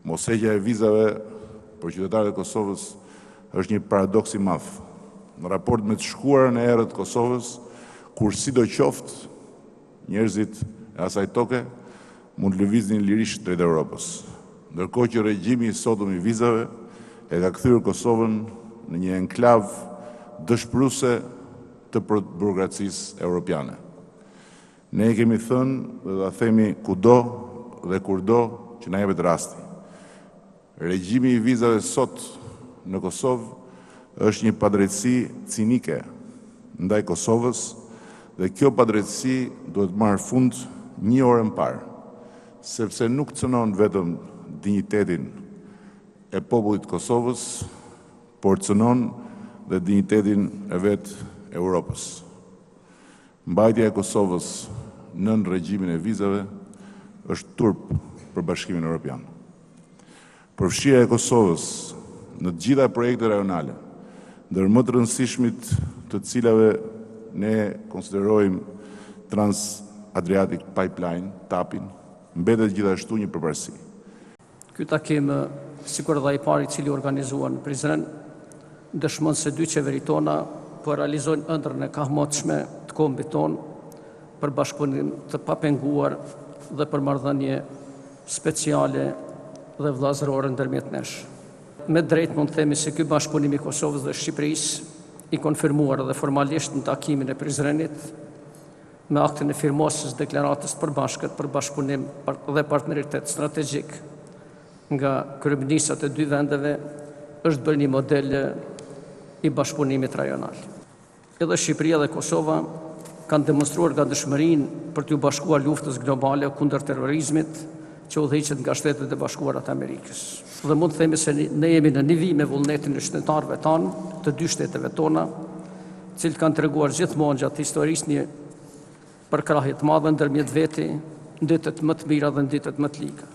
Mosheqja e vizave për qytetarët e Kosovës është një paradoks i madh. Në raport me të shkuarën e erët të Kosovës, kur sidoqoftë njerëzit e asaj toke mund lëviznin lirisht drejt Europës, ndërkohë që regjimi i sotëm i vizave e ka kthyer Kosovën në një enklav dëshpëruese të burokracisë europiane. Ne kemi thënë dhe ta themi kudo dhe kurdo që na jepet rasti. Regjimi i vizave sot në Kosovë është një padrejtësi cinike ndaj Kosovës dhe kjo padrejtësi duhet marrë fund një orë më parë, sepse nuk cënon vetëm dinjitetin e popullit Kosovës, por cënon dhe dinjitetin e vetë Europës. Mbajtja e Kosovës nën regjimin e vizave është turp për Bashkimin Evropian. Përfshirja e Kosovës në të gjitha projekte rajonale, ndër më të rëndësishmit të cilave ne konsiderojmë Trans-Adriatic Pipeline, TAP-in, mbetet gjithashtu një përparësi. Ky takim, sikur dhe i pari cili organizuan në Prizren, dëshmon se dy qeverit tona po realizojnë ëndrrën e kahmotshme të kombit ton për bashkëpunim të papenguar dhe për marrëdhënie speciale dhe vëllazërore ndërmjet nesh. Me drejt mund të themi se ky bashkëpunim i Kosovës dhe Shqipërisë, i konfirmuar dhe formalisht në takimin e Prizrenit, me aktin e firmosjes deklaratës përbashkët për bashkëpunim dhe partneritet strategjik nga kryeministrat e dy vendeve, është bërë një model i bashkëpunimit rajonal. Edhe Shqipëria dhe Kosova kanë demonstruar gatishmërinë për t'u bashkuar luftës globale kundër terrorizmit që udhëhiqet nga Shtetet e Bashkuara të Amerikës. Dhe mund të themi se ne jemi në nivi me vullnetin e qytetarëve tanë të dy shteteve tona, cilët kanë treguar gjithmonë gjatë historisë një përkrahje të madhe ndërmjet veti, në ditët më të mira dhe në ditët më të liga.